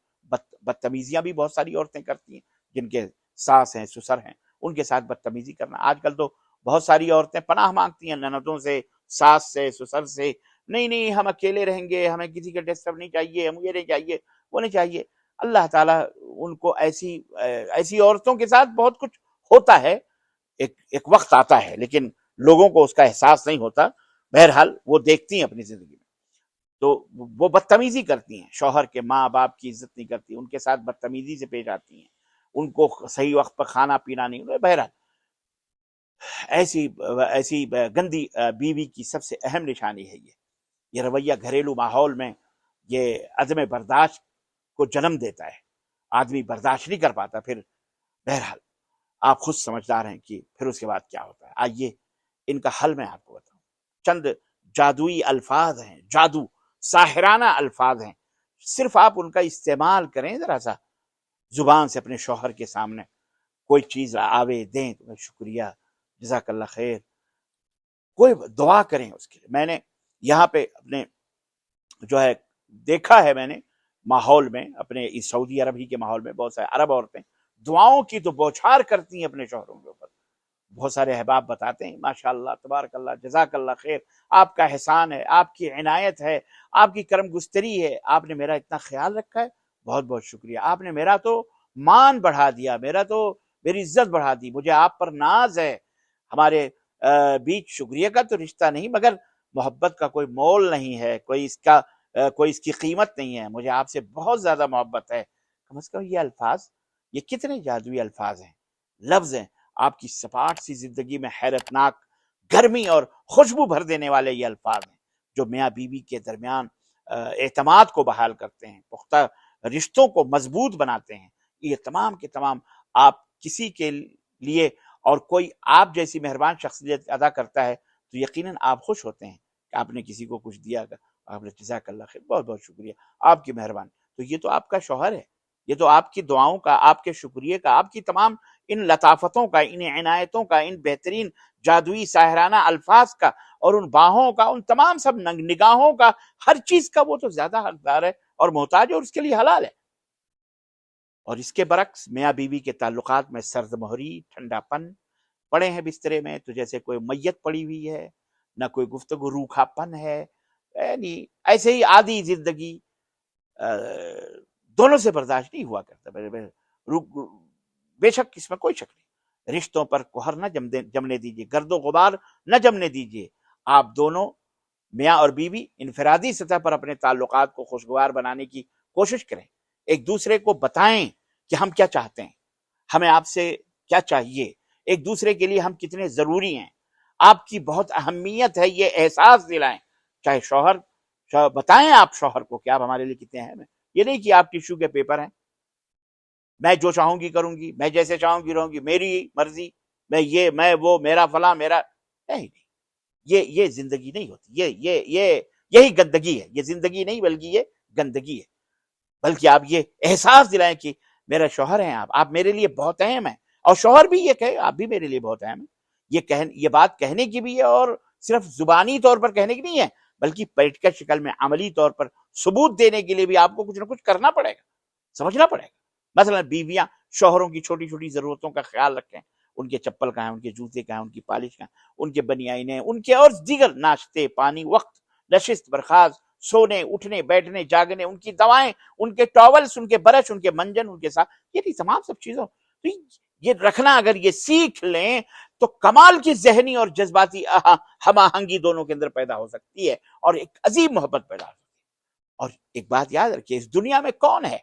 بدتمیزیاں بھی بہت ساری عورتیں کرتی ہیں، جن کے ساس ہیں، سسر ہیں، ان کے ساتھ بدتمیزی کرنا۔ آج کل تو بہت ساری عورتیں پناہ مانگتی ہیں نندوں سے، ساس سے، سسر سے، نہیں ہم اکیلے رہیں گے، ہمیں کسی کا ڈسٹرب نہیں چاہیے، ہم یہ نہیں چاہیے، وہ نہیں چاہیے۔ اللہ تعالیٰ ان کو ایسی عورتوں کے ساتھ بہت کچھ ہوتا ہے، ایک وقت آتا ہے، لیکن لوگوں کو اس کا احساس نہیں ہوتا۔ بہرحال وہ دیکھتی ہیں اپنی زندگی میں تو وہ بدتمیزی کرتی ہیں، شوہر کے ماں باپ کی عزت نہیں کرتی، ان کے ساتھ بدتمیزی سے پیش آتی ہیں، ان کو صحیح وقت پر کھانا پینا نہیں۔ بہرحال ایسی گندی بیوی کی سب سے اہم نشانی ہے یہ رویہ گھریلو ماحول میں یہ عدم برداشت کو جنم دیتا ہے، آدمی برداشت نہیں کر پاتا، پھر بہرحال آپ خود سمجھدار ہیں کہ پھر اس کے بعد کیا ہوتا ہے۔ آئیے ان کا حل میں آپ کو بتاؤں۔ چند جادوئی الفاظ ہیں، جادو ساحرانہ الفاظ ہیں، صرف آپ ان کا استعمال کریں ذرا سا زبان سے اپنے شوہر کے سامنے، کوئی چیز آوے دیں تو شکریہ، جزاک اللہ خیر، کوئی دعا کریں اس کے لیے۔ میں نے یہاں پہ اپنے جو ہے دیکھا ہے، میں نے ماحول میں، اپنے اس سعودی عرب ہی کے ماحول میں بہت سارے عرب عورتیں دعاؤں کی تو بوچھار کرتی ہیں اپنے شوہروں کے اوپر۔ بہت سارے احباب بتاتے ہیں ماشاء اللہ تبارک اللہ جزاک اللہ خیر، آپ کا احسان ہے، آپ کی عنایت ہے، آپ کی کرم گستری ہے، آپ نے میرا اتنا خیال رکھا ہے، بہت بہت شکریہ، آپ نے میرا تو مان بڑھا دیا، میری عزت بڑھا دی، مجھے آپ پر ناز ہے۔ ہمارے بیچ شکریہ کا تو رشتہ نہیں، مگر محبت کا کوئی مول نہیں ہے، کوئی اس کی قیمت نہیں ہے، مجھے آپ سے بہت زیادہ محبت ہے۔ کم از کم یہ الفاظ، یہ کتنے جادوئی الفاظ ہیں، لفظ ہیں، آپ کی سپاٹ سی زندگی میں حیرت ناک گرمی اور خوشبو بھر دینے والے یہ الفاظ ہیں، جو میاں بیوی کے درمیان اعتماد کو بحال کرتے ہیں، پختہ رشتوں کو مضبوط بناتے ہیں۔ یہ تمام کے تمام آپ کسی کے لیے اور کوئی آپ جیسی مہربان شخصیت ادا کرتا ہے تو یقیناً آپ خوش ہوتے ہیں کہ آپ نے کسی کو کچھ دیا، آپ نے جزاک اللہ خیر، بہت بہت شکریہ، آپ کی مہربانی۔ تو یہ تو آپ کا شوہر ہے، یہ تو آپ کی دعاؤں کا، آپ کے شکریہ کا، آپ کی تمام ان لطافتوں کا، ان عنایتوں کا، ان بہترین جادوئی ساحرانہ الفاظ کا، اور ان باہوں کا، ان تمام سب نگاہوں کا، ہر چیز کا وہ تو زیادہ حقدار ہے اور محتاج ہے، اور اس کے لیے حلال ہے۔ اور اس کے برعکس میاں بیوی کے تعلقات میں سرد مہری، ٹھنڈا پن، پڑے ہیں بسترے میں تو جیسے کوئی میت پڑی ہوئی ہے، نہ کوئی گفتگو، روکھا پن ہے، یعنی ایسے ہی عادی زندگی دونوں سے برداشت نہیں ہوا کرتا۔ بے شک اس میں کوئی شک نہیں، رشتوں پر کوہر نہ جمنے دیجیے، گرد و غبار نہ جمنے دیجیے۔ آپ دونوں میاں اور بیوی انفرادی سطح پر اپنے تعلقات کو خوشگوار بنانے کی کوشش کریں، ایک دوسرے کو بتائیں کہ ہم کیا چاہتے ہیں، ہمیں آپ سے کیا چاہیے، ایک دوسرے کے لیے ہم کتنے ضروری ہیں، آپ کی بہت اہمیت ہے، یہ احساس دلائیں۔ چاہے شوہر بتائیں آپ شوہر کو کہ آپ ہمارے لیے کتنے اہم ہیں، یہ نہیں کہ آپ ٹیشو کے پیپر ہیں، میں جو چاہوں گی کروں گی، میں جیسے چاہوں گی رہوں گی، میری مرضی، میں وہ، میرا فلاں، میرا نہیں، یہ زندگی نہیں ہوتی، یہی گندگی ہے، یہ زندگی نہیں بلکہ یہ گندگی ہے۔ بلکہ آپ یہ احساس دلائیں کہ میرا شوہر ہیں، آپ میرے لیے بہت اہم ہیں، اور شوہر بھی یہ کہے آپ بھی میرے لیے بہت اہم ہیں۔ یہ بات کہنے کی بھی ہے، اور صرف زبانی طور پر کہنے کی نہیں ہے، بلکہ پریکٹیکل شکل میں عملی طور پر ثبوت دینے کے لیے بھی آپ کو کچھ نہ کچھ کرنا پڑے گا، سمجھنا پڑے گا۔ مثلا بیویاں شوہروں کی چھوٹی چھوٹی ضرورتوں کا خیال رکھیں، ان کے چپل کہاں ہیں، ان کے جوتے کہاں ہیں، ان کی پالش کہاں ہیں، ان کے بنیائنیں، ان کے اور دیگر ناشتے پانی، وقت، نشست برخاست، سونے اٹھنے بیٹھنے جاگنے، ان کی دوائیں، ان کے ٹاولز، ان کے برش، ان کے منجن، ان کے ساتھ، یہ تمام سب چیزوں تو یہ رکھنا اگر یہ سیکھ لیں تو کمال کی ذہنی اور جذباتی ہم آہنگی دونوں کے اندر پیدا ہو سکتی ہے، اور ایک عظیم محبت پیدا ہو سکتی ہے۔ اور ایک بات یاد رکھیے، اس دنیا میں کون ہے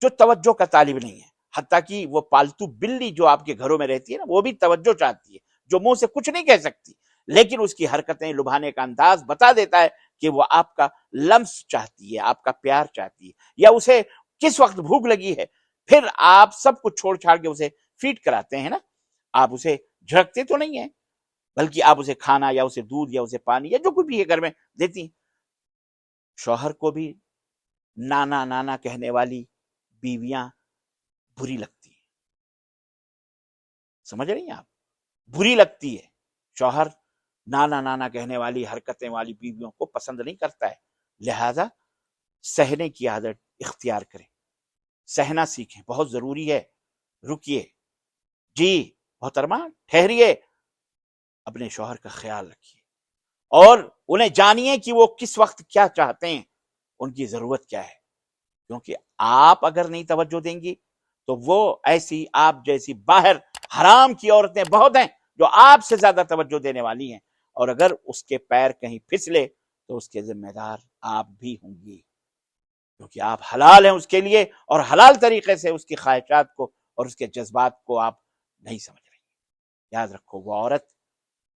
جو توجہ کا طالب نہیں ہے؟ حتیٰ کہ وہ پالتو بلی جو آپ کے گھروں میں رہتی ہے نا، وہ بھی توجہ چاہتی ہے، جو منہ سے کچھ نہیں کہہ سکتی، لیکن اس کی حرکتیں، لبھانے کا انداز بتا دیتا ہے کہ وہ آپ کا لمس چاہتی ہے، آپ کا پیار چاہتی ہے، یا اسے کس وقت بھوک لگی ہے۔ پھر آپ سب کچھ چھوڑ چھاڑ کے اسے فیڈ کراتے ہیں نا، آپ اسے جھڑکتے تو نہیں ہیں، بلکہ آپ اسے کھانا یا اسے دودھ یا اسے پانی یا جو کچھ بھی ہے گھر میں دیتی ہیں۔ شوہر کو بھی نانا نانا کہنے والی بیویاں بری لگتی ہیں، سمجھ رہی ہیں آپ؟ بری لگتی ہے، شوہر نانا نانا کہنے والی حرکتیں والی بیویوں کو پسند نہیں کرتا ہے، لہذا سہنے کی عادت اختیار کریں، سہنا سیکھیں، بہت ضروری ہے۔ رکیے جی محترمہ، ٹھہریے، اپنے شوہر کا خیال رکھیے، اور انہیں جانیے کہ وہ کس وقت کیا چاہتے ہیں، ان کی ضرورت کیا ہے، کیونکہ آپ اگر نہیں توجہ دیں گی تو وہ ایسی آپ جیسی باہر حرام کی عورتیں بہت ہیں جو آپ سے زیادہ توجہ دینے والی ہیں، اور اگر اس کے پیر کہیں پھسلے تو اس کے ذمہ دار آپ بھی ہوں گی، کیونکہ آپ حلال ہیں اس کے لیے، اور حلال طریقے سے اس کی خواہشات کو اور اس کے جذبات کو آپ نہیں سمجھ رہی۔ یاد رکھو، وہ عورت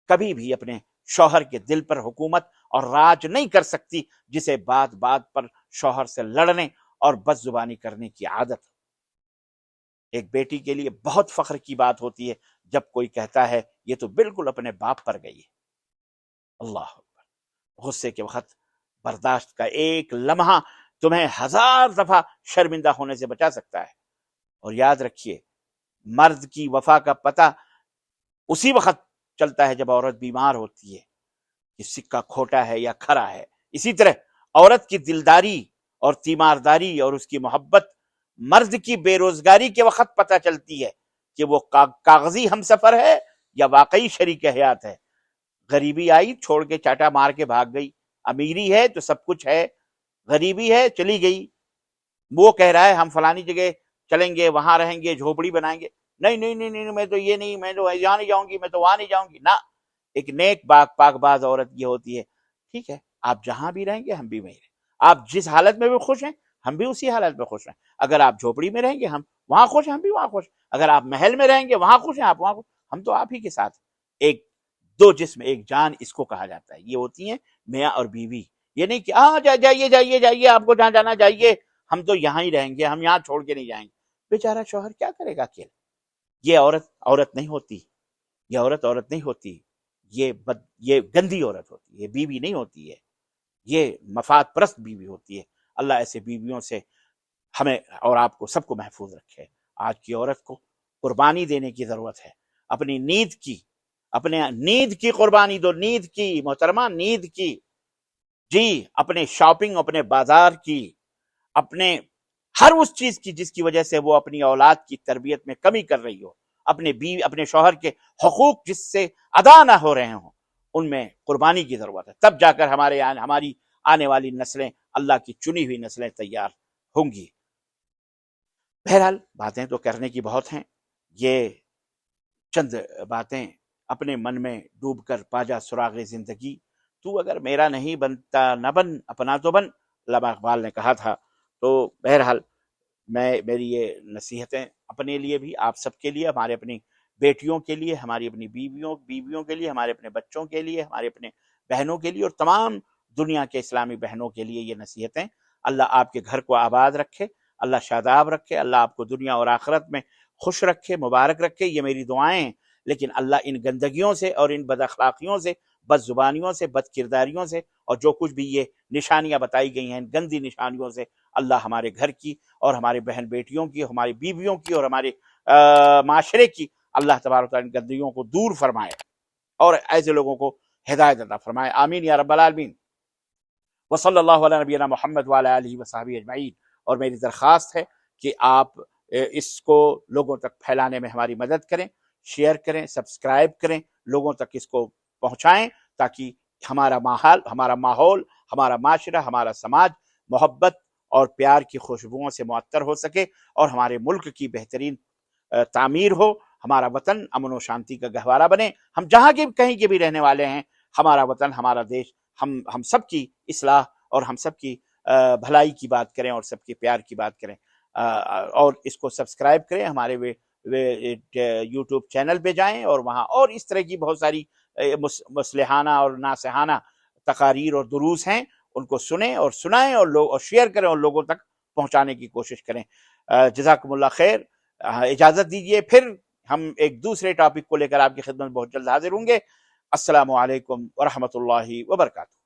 کبھی بھی اپنے شوہر کے دل پر حکومت اور راج نہیں کر سکتی جسے بات بات پر شوہر سے لڑنے اور بد زبانی کرنے کی عادت. ایک بیٹی کے لیے بہت فخر کی بات ہوتی ہے جب کوئی کہتا ہے یہ تو بالکل اپنے باپ پر گئی ہے. اللہ اکبر. غصے کے وقت برداشت کا ایک لمحہ تمہیں 1000 دفعہ شرمندہ ہونے سے بچا سکتا ہے. اور یاد رکھیے مرد کی وفا کا پتہ اسی وقت چلتا ہے جب عورت بیمار ہوتی ہے کہ سکہ کھوٹا ہے یا کھرا ہے. اسی طرح عورت کی دلداری اور تیمارداری اور اس کی محبت مرد کی بے روزگاری کے وقت پتہ چلتی ہے کہ وہ کاغذی ہم سفر ہے یا واقعی شریک حیات ہے. غریبی آئی چھوڑ کے چاٹا مار کے بھاگ گئی، امیری ہے تو سب کچھ ہے، غریبی ہے چلی گئی. وہ کہہ رہا ہے ہم فلانی جگہ چلیں گے، وہاں رہیں گے، جھوپڑی بنائیں گے. نہیں نہیں نہیں نہیں میں تو یہ نہیں، میں تو یہاں نہیں جاؤں گی، میں تو وہاں نہیں جاؤں گی. نہ، ایک نیک پاک باز عورت یہ ہوتی ہے ٹھیک ہے آپ جہاں بھی رہیں گے ہم بھی وہیں رہیں، آپ جس حالت میں بھی خوش ہیں ہم بھی اسی حالت میں خوش ہیں. اگر آپ جھوپڑی میں رہیں گے ہم وہاں خوش ہیں، ہم بھی وہاں خوش ہیں. اگر آپ محل میں رہیں گے وہاں خوش ہیں، آپ وہاں خوش، ہم تو آپ ہی کے ساتھ. ایک دو جسم ایک جان، اس کو کہا جاتا ہے. یہ ہوتی ہیں میاں اور بیوی. یہ نہیں کہ جائیے جائیے جائیے آپ کو جہاں جانا جائیے، ہم تو یہاں ہی رہیں گے، ہم یہاں چھوڑ کے نہیں جائیں گے. بیچارہ شوہر کیا کرے گا اکیلے. یہ عورت نہیں ہوتی، یہ عورت نہیں ہوتی، یہ گندی عورت ہوتی ہے، یہ بیوی نہیں ہوتی ہے، یہ مفاد پرست بیوی ہوتی ہے. اللہ ایسے بیویوں سے ہمیں اور آپ کو سب کو محفوظ رکھے. آج کی عورت کو قربانی دینے کی ضرورت ہے، اپنی نیند کی، اپنے نیند کی قربانی دو. نیند کی محترمہ، نیند کی، جی، اپنے شاپنگ، اپنے بازار کی، اپنے ہر اس چیز کی جس کی وجہ سے وہ اپنی اولاد کی تربیت میں کمی کر رہی ہو، اپنے شوہر کے حقوق جس سے ادا نہ ہو رہے ہوں، ان میں قربانی کی ضرورت ہے. تب جا کر ہماری آنے والی نسلیں اللہ کی چنی ہوئی نسلیں تیار ہوں گی. بہرحال باتیں تو کرنے کی بہت ہیں. یہ چند باتیں اپنے من میں ڈوب کر پاجا سراغ زندگی. تو اگر میرا نہیں بنتا نہ بن، اپنا تو بن، علامہ اقبال نے کہا تھا. تو بہرحال میری یہ نصیحتیں اپنے لیے بھی، آپ سب کے لیے، ہمارے اپنی بیٹیوں کے لیے، ہماری اپنی بیویوں کے لیے، ہمارے اپنے بچوں کے لیے، ہمارے اپنے بہنوں کے لیے اور تمام دنیا کے اسلامی بہنوں کے لیے یہ نصیحتیں. اللہ آپ کے گھر کو آباد رکھے، اللہ شاداب رکھے، اللہ آپ کو دنیا اور آخرت میں خوش رکھے، مبارک رکھے. یہ میری دعائیں ہیں. لیکن اللہ ان گندگیوں سے اور ان بد اخلاقیوں سے، بد زبانیوں سے، بد کرداریوں سے اور جو کچھ بھی یہ نشانیاں بتائی گئی ہیں ان گندی نشانیوں سے اللہ ہمارے گھر کی اور ہمارے بہن بیٹیوں کی، ہماری بیویوں کی اور ہمارے معاشرے کی اللہ تبارک و تعالیٰ ان گندگیوں کو دور فرمائے اور ایسے لوگوں کو ہدایت عطا فرمائے. آمین یا رب العالمین. وصلی اللہ علی نبینا محمد وعلی آلہ وصحبہ اجمعین. اور میری درخواست ہے کہ آپ اس کو لوگوں تک پھیلانے میں ہماری مدد کریں، شیئر کریں، سبسکرائب کریں، لوگوں تک اس کو پہنچائیں تاکہ ہمارا ماحول، ہمارا معاشرہ، ہمارا سماج محبت اور پیار کی خوشبوؤں سے معطر ہو سکے اور ہمارے ملک کی بہترین تعمیر ہو، ہمارا وطن امن و شانتی کا گہوارہ بنے. ہم جہاں کے کہیں کے بھی رہنے والے ہیں، ہمارا وطن، ہمارا دیش، ہم سب کی اصلاح اور ہم سب کی بھلائی کی بات کریں اور سب کے پیار کی بات کریں. اور اس کو سبسکرائب کریں. ہمارے یوٹیوب چینل پہ جائیں اور وہاں اور اس طرح کی بہت ساری مصلحانہ اور ناصحانہ تقاریر اور دروس ہیں، ان کو سنیں اور سنائیں اور شیئر کریں اور لوگوں تک پہنچانے کی کوشش کریں. جزاکم اللہ خیر. اجازت دیجیے، پھر ہم ایک دوسرے ٹاپک کو لے کر آپ کی خدمت میں بہت جلد حاضر ہوں گے. السلام علیکم ورحمۃ اللہ وبرکاتہ.